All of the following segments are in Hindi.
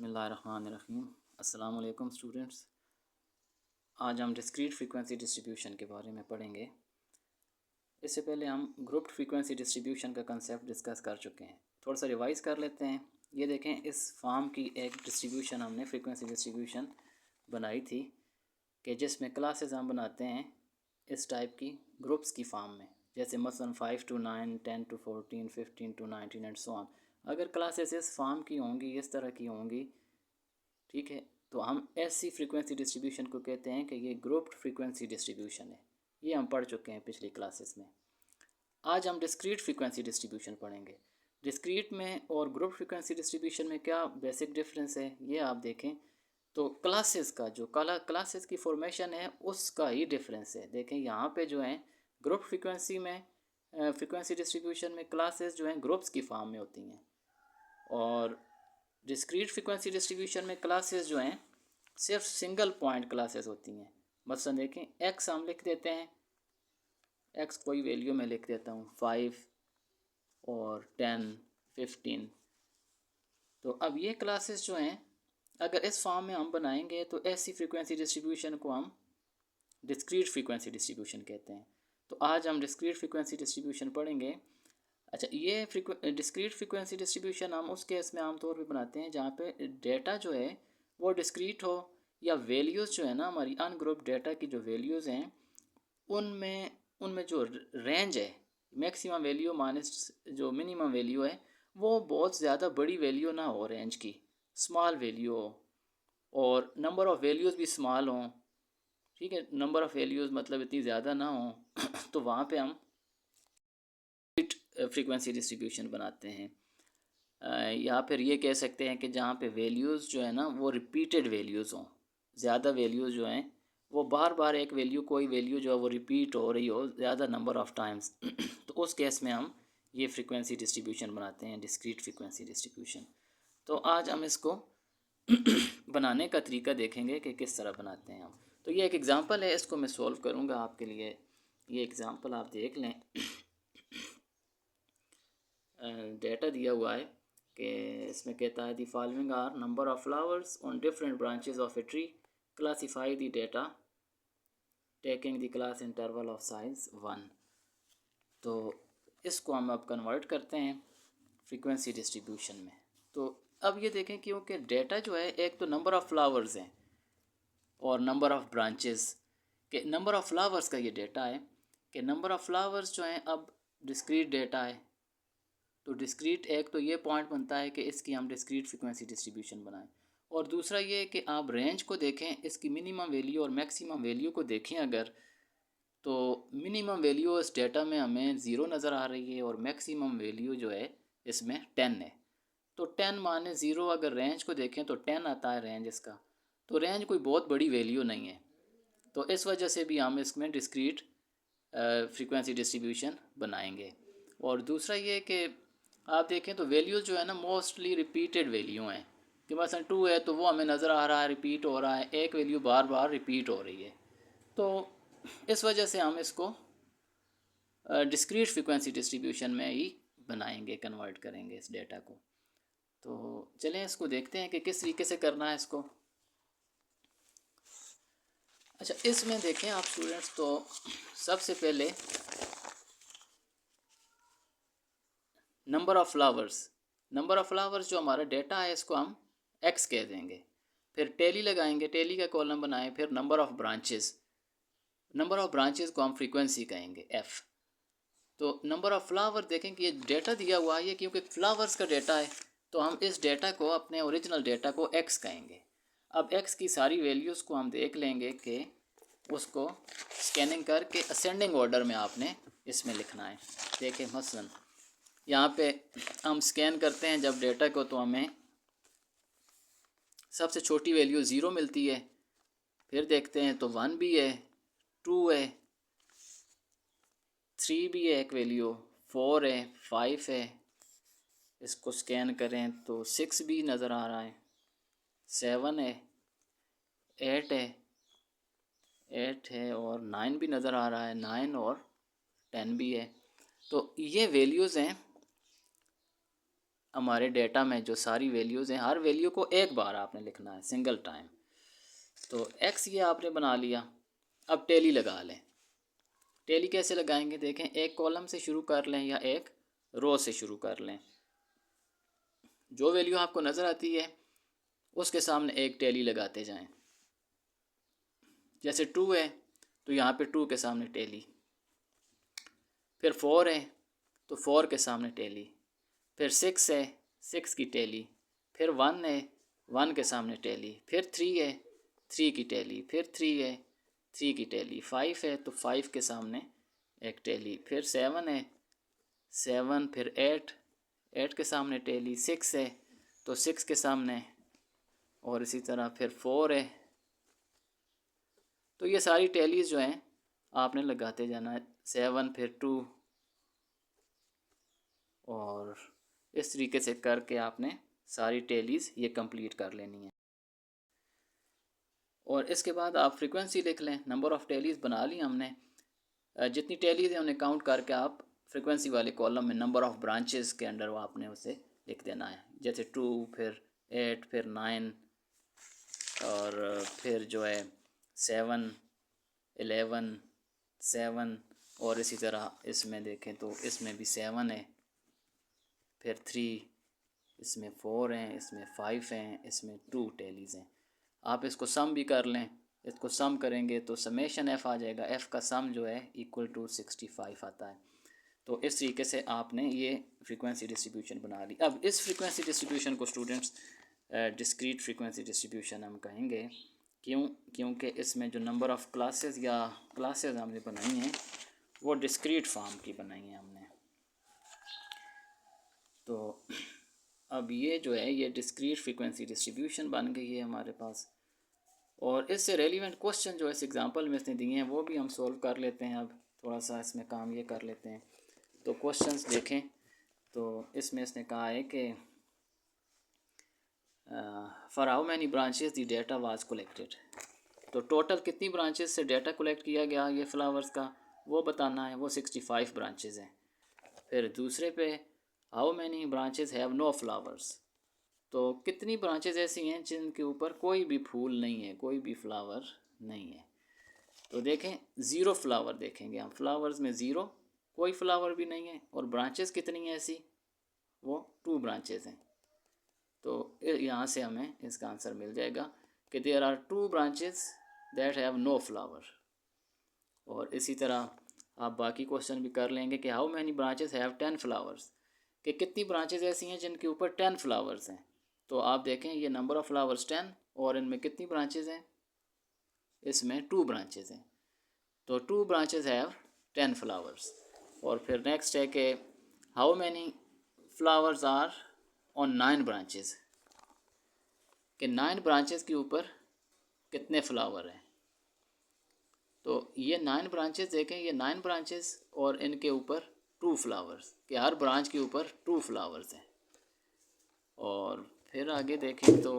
बिस्मिल्लाहिर्रहमानिर्रहीम। अस्सलाम वालेकुम स्टूडेंट्स। आज हम डिस्क्रीट फ्रीक्वेंसी डिस्ट्रीब्यूशन के बारे में पढ़ेंगे। इससे पहले हम ग्रुप्ड फ्रीक्वेंसी डिस्ट्रीब्यूशन का कंसेप्ट डिस्कस कर चुके हैं। थोड़ा सा रिवाइज कर लेते हैं। ये देखें, इस फॉर्म की एक डिस्ट्रीब्यूशन हमने फ्रीक्वेंसी डिस्ट्रीब्यूशन बनाई थी कि जिसमें क्लासेस हम बनाते हैं इस टाइप की ग्रुप्स की फॉर्म में, जैसे मसलन 5 to 9, 10 to 14, 15 to 19 and so on. अगर क्लासेस इस फॉर्म की होंगी, इस तरह की होंगी, ठीक है, तो हम ऐसी फ्रीक्वेंसी डिस्ट्रीब्यूशन को कहते हैं कि ये ग्रुप्ड फ्रीक्वेंसी डिस्ट्रीब्यूशन है। ये हम पढ़ चुके हैं पिछली क्लासेस में। आज हम डिस्क्रीट फ्रीक्वेंसी डिस्ट्रीब्यूशन पढ़ेंगे। डिस्क्रीट में और ग्रुप फ्रीक्वेंसी डिस्ट्रीब्यूशन में क्या बेसिक डिफरेंस है ये आप देखें तो क्लासेस का जो क्लासेस की फॉर्मेशन है उसका ही डिफरेंस है। देखें यहाँ पे जो है ग्रुप फ्रीक्वेंसी में फ्रीक्वेंसी डिस्ट्रीब्यूशन में क्लासेस जो हैं ग्रुप्स की फॉर्म में होती हैं, और डिस्क्रीट फ्रीक्वेंसी डिस्ट्रीब्यूशन में क्लासेस जो हैं सिर्फ सिंगल पॉइंट क्लासेस होती हैं। मसलन देखें, एक्स हम लिख देते हैं, एक्स कोई वैल्यू मैं लिख देता हूँ 5 और 10, 15। तो अब ये क्लासेस जो हैं अगर इस फॉर्म में हम बनाएंगे तो ऐसी फ्रीक्वेंसी डिस्ट्रीब्यूशन को हम डिस्क्रीट फ्रीक्वेंसी डिस्ट्रीब्यूशन कहते हैं। तो आज हम डिस्क्रीट फ्रीक्वेंसी डिस्ट्रीब्यूशन पढ़ेंगे। अच्छा, ये डिस्क्रीट फ्रीक्वेंसी डिस्ट्रीब्यूशन हम उस केस में आमतौर पे बनाते हैं जहाँ पे डेटा जो है वो डिस्क्रीट हो, या वैल्यूज़ जो है ना हमारी अनग्रुप डेटा की जो वैल्यूज़ हैं उनमें उनमें जो रेंज है, मैक्सिमम वैल्यू माइनस जो मिनिमम वैल्यू है, वो बहुत ज़्यादा बड़ी वैल्यू ना हो, रेंज की स्मॉल वैल्यू हो, और नंबर ऑफ़ वैल्यूज़ भी स्मॉल हों। ठीक है, नंबर ऑफ़ वैल्यूज़ मतलब इतनी ज़्यादा ना हो तो वहाँ पे हम फ्रीक्वेंसी डिस्ट्रीब्यूशन बनाते हैं। या फिर ये कह सकते हैं कि जहाँ पे वैल्यूज़ जो है ना वो रिपीटेड वैल्यूज़ हों, ज़्यादा वैल्यूज़ जो हैं वो बार बार एक वैल्यू, कोई वैल्यू जो है वो रिपीट हो रही हो ज़्यादा नंबर ऑफ़ टाइम्स तो उस केस में हम ये फ्रीक्वेंसी डिस्ट्रीब्यूशन बनाते हैं, डिस्क्रीट फ्रीक्वेंसी डिस्ट्रीब्यूशन। तो आज हम इसको बनाने का तरीका देखेंगे कि किस तरह बनाते हैं हम। तो ये एक एग्ज़ाम्पल है, इसको मैं सॉल्व करूँगा आपके लिए। ये एग्ज़ाम्पल आप देख लें। डेटा दिया हुआ है कि इसमें कहता है the following are number of flowers on different branches of a tree, classify the data taking the class interval of size 1। तो इसको हम अब कन्वर्ट करते हैं फ्रीक्वेंसी डिस्ट्रीब्यूशन में। तो अब ये देखें क्योंकि डेटा जो है एक तो नंबर ऑफ़ फ्लावर्स हैं और नंबर ऑफ़ ब्रांचेस के, नंबर ऑफ़ फ्लावर्स का ये डेटा है कि नंबर ऑफ़ फ्लावर्स जो हैं अब डिस्क्रीट डेटा है। तो डिस्क्रीट एक तो ये पॉइंट बनता है कि इसकी हम डिस्क्रीट फ्रीक्वेंसी डिस्ट्रीब्यूशन बनाएं, और दूसरा ये कि आप रेंज को देखें, इसकी मिनिमम वैल्यू और मैक्सिमम वैल्यू को देखें अगर, तो मिनिमम वैल्यू इस डेटा में हमें 0 नज़र आ रही है और मैक्सिमम वैल्यू जो है इसमें 10 है। तो 10 माने 0, अगर रेंज को देखें तो 10 आता है रेंज इसका। तो रेंज कोई बहुत बड़ी वैल्यू नहीं है, तो इस वजह से भी हम इसमें डिस्क्रीट फ्रीक्वेंसी डिस्ट्रीब्यूशन बनाएंगे। और दूसरा ये कि आप देखें तो वैल्यूज़ जो है ना मोस्टली रिपीटेड वैल्यू हैं, कि मसलन 2 है तो वो हमें नज़र आ रहा है रिपीट हो रहा है, एक वैल्यू बार बार रिपीट हो रही है। तो इस वजह से हम इसको डिस्क्रीट फ्रीक्वेंसी डिस्ट्रीब्यूशन में ही बनाएंगे, कन्वर्ट करेंगे इस डेटा को। तो चलें इसको देखते हैं कि किस तरीके से करना है इसको। अच्छा, इसमें देखें आप स्टूडेंट्स, तो सबसे पहले नंबर ऑफ़ फ्लावर्स जो हमारा डेटा है इसको हम एक्स कह देंगे। फिर टेली लगाएंगे, टेली का कॉलम बनाएं, फिर नंबर ऑफ़ ब्रांचेस को हम फ्रीक्वेंसी कहेंगे एफ़। तो नंबर ऑफ़ फ्लावर देखें कि ये डेटा दिया हुआ है, ये क्योंकि फ्लावर्स का डेटा है तो हम इस डेटा को, अपने ओरिजिनल डेटा को एक्स कहेंगे। अब एक्स की सारी वैल्यूज़ को हम देख लेंगे कि उसको स्कैनिंग करके असेंडिंग ऑर्डर में आपने इसमें लिखना है। देखें मसलन यहाँ पे हम स्कैन करते हैं जब डेटा को, तो हमें सबसे छोटी वैल्यू 0 मिलती है। फिर देखते हैं तो 1 भी है, 2 है, 3 भी है एक वैल्यू, 4 है, 5 है। इसको स्कैन करें तो 6 भी नज़र आ रहा है, 7 है, 8 है, 8 है, और 9 भी नज़र आ रहा है, 9 और 10 भी है। तो ये वैल्यूज़ हैं हमारे डेटा में जो सारी वैल्यूज़ हैं, हर वैल्यू को एक बार आपने लिखना है, सिंगल टाइम। तो एक्स ये आपने बना लिया। अब टैली लगा लें। टैली कैसे लगाएंगे देखें, एक कॉलम से शुरू कर लें या एक रो से शुरू कर लें। जो वैल्यू आपको नज़र आती है उसके सामने एक टैली लगाते जाएं। जैसे 2 है तो यहाँ पे 2 के सामने टैली, फिर 4 है तो 4 के सामने टैली, फिर 6 है 6 की टैली, फिर 1 है 1 के सामने टैली, फिर 3 है 3 की टैली, फिर 3 है 3 की टैली, 5 है तो 5 के सामने एक टैली, फिर 7 है 7, फिर 8 के सामने टैली, 6 है तो 6 के सामने, और इसी तरह फिर 4 है। तो ये सारी टैलीज जो हैं आपने लगाते जाना है, 7 फिर 2, और इस तरीके से करके आपने सारी टैलीज ये कंप्लीट कर लेनी है। और इसके बाद आप फ्रीक्वेंसी लिख लें। नंबर ऑफ़ टैलीज बना ली हमने, जितनी टैलीज हैं उन्हें काउंट करके आप फ्रीक्वेंसी वाले कॉलम में नंबर ऑफ़ ब्रांचेस के अंडर वो आपने उसे लिख देना है। जैसे 2 फिर 8 फिर 9 और फिर जो है 7 11 7, और इसी तरह इसमें देखें तो इसमें भी 7 है, फिर 3, इसमें 4 हैं, इसमें 5 हैं, इसमें 2 टैलीज हैं। आप इसको सम भी कर लें। इसको सम करेंगे तो समेशन एफ़ आ जाएगा। एफ़ का सम जो है इक्वल टू 65 आता है। तो इस तरीके से आपने ये फ्रीक्वेंसी डिस्ट्रीब्यूशन बना ली। अब इस फ्रीक्वेंसी डिस्ट्रीब्यूशन को स्टूडेंट्स डिस्क्रीट फ्रीक्वेंसी डिस्ट्रीब्यूशन हम कहेंगे। क्योंकि इसमें जो नंबर ऑफ़ क्लासेस हमने बनाई हैं वो डिस्क्रीट फॉर्म की बनाई हैं हमने। तो अब ये जो है ये डिस्क्रीट फ्रीक्वेंसी डिस्ट्रीब्यूशन बन गई है हमारे पास। और इससे रेलिवेंट क्वेश्चन जो इस एग्जांपल में इसने दिए हैं वो भी हम सॉल्व कर लेते हैं। अब थोड़ा सा इसमें काम ये कर लेते हैं। तो क्वेश्चंस देखें तो इसमें इसने कहा है कि for how many branches the data was collected. तो टोटल कितनी ब्रांचेस से डेटा कलेक्ट किया गया ये फ्लावर्स का वो बताना है। वो 65 ब्रांचेस हैं। फिर दूसरे पे how many branches have no flowers. तो कितनी ब्रांचेस ऐसी हैं जिनके ऊपर कोई भी फूल नहीं है, कोई भी फ्लावर नहीं है। तो देखें 0 फ्लावर देखेंगे हम, फ्लावर्स में 0, कोई फ्लावर भी नहीं है। और ब्रांचेस कितनी हैं ऐसी, वो 2 ब्रांचेस हैं। तो यहाँ से हमें इसका आंसर मिल जाएगा कि there are 2 branches that have no flower. और इसी तरह आप बाकी क्वेश्चन भी कर लेंगे कि how many branches have 10 flowers, कि कितनी ब्रांचेस ऐसी हैं जिनके ऊपर 10 फ्लावर्स हैं। तो आप देखें ये नंबर ऑफ़ फ्लावर्स 10 और इनमें कितनी ब्रांचेस हैं, इसमें 2 ब्रांचेस हैं। तो 2 ब्रांचेस हैव 10 फ्लावर्स। और फिर नेक्स्ट है कि how many flowers are on 9 branches, कि 9 ब्रांचेस के ऊपर कितने फ्लावर हैं। तो ये 9 ब्रांचेस देखें, ये 9 ब्रांचेस और इनके ऊपर 2 फ्लावर्स, कि हर ब्रांच के ऊपर 2 फ्लावर्स हैं। और फिर आगे देखें तो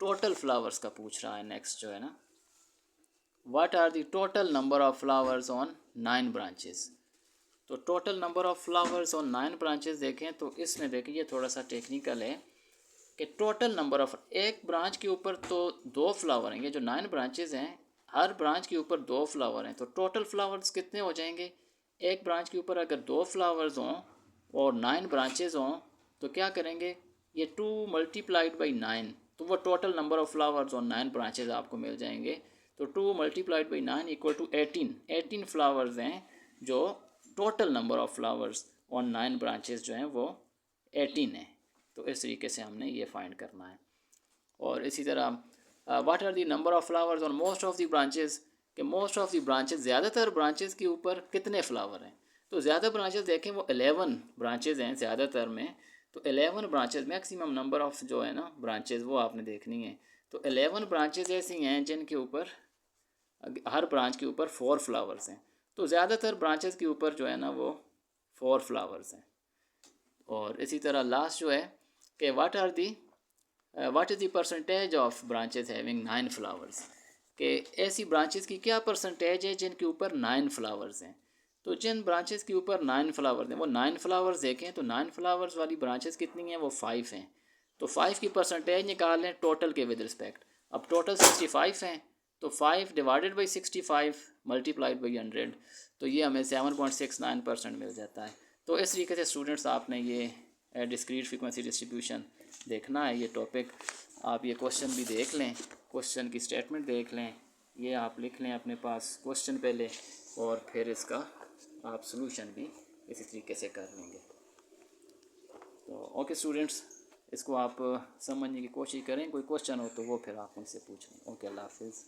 टोटल फ्लावर्स का पूछ रहा है नेक्स्ट जो है ना, what are the total number of flowers on 9 branches. तो total number of flowers on 9 branches देखें तो इसमें देखें ये थोड़ा सा टेक्निकल है कि टोटल नंबर ऑफ़, एक ब्रांच के ऊपर तो 2 फ्लावर हैं। ये जो 9 ब्रांचेस हैं हर ब्रांच के ऊपर 2 फ्लावर हैं। तो टोटल फ्लावर्स कितने हो जाएंगे, एक ब्रांच के ऊपर अगर 2 फ्लावर्स हों और 9 ब्रांचेस हों तो क्या करेंगे, ये 2 मल्टीप्लाइड बाई 9, तो वो total number of flowers on 9 branches आपको मिल जाएंगे। तो 2 multiplied by 9 equal to 18 flowers हैं, जो total number of flowers on 9 branches जो हैं वो 18 है। तो इस तरीके से हमने ये फाइंड करना है। और इसी तरह what are the number of flowers on most of the branches, कि मोस्ट ऑफ़ द ब्रांचेस, ज़्यादातर ब्रांचेस के ऊपर कितने फ्लावर हैं। तो ज़्यादा ब्रांचेस देखें वो 11 ब्रांचेस हैं ज़्यादातर में। तो 11 ब्रांचेस मैक्सिमम नंबर ऑफ़ जो है ना ब्रांचेस वो आपने देखनी है। तो 11 ब्रांचेस ऐसी हैं जिनके ऊपर हर ब्रांच के ऊपर 4 फ्लावर्स हैं। तो ज़्यादातर ब्रांचेस के ऊपर जो है ना वो 4 फ्लावर्स हैं। और इसी तरह लास्ट जो है कि what is the percentage of branches having 9 flowers, कि ऐसी ब्रांचेस की क्या परसेंटेज है जिनके ऊपर 9 फ्लावर्स हैं। तो जिन ब्रांचेस के ऊपर 9 फ्लावर्स हैं वो 9 फ्लावर्स देखें तो 9 फ्लावर्स वाली ब्रांचेस कितनी हैं, वो 5 हैं। तो 5 की परसेंटेज निकालें टोटल के विद रिस्पेक्ट। अब टोटल 65 हैं तो 5 डिवाइडेड बाई 65 मल्टीप्लाइड बाई 100, तो ये हमें 7.69% मिल जाता है। तो इस तरीके से स्टूडेंट्स आपने ये डिस्क्रीट फ्रीक्वेंसी डिस्ट्रीब्यूशन देखना है। ये टॉपिक आप ये क्वेश्चन भी देख लें, क्वेश्चन की स्टेटमेंट देख लें, ये आप लिख लें अपने पास क्वेश्चन पहले, और फिर इसका आप सॉल्यूशन भी इसी तरीके से कर लेंगे। तो ओके स्टूडेंट्स, इसको आप समझने की कोशिश करें, कोई क्वेश्चन हो तो वो फिर आप मुझसे पूछ लें। ओके, अल्लाह हाफिज़।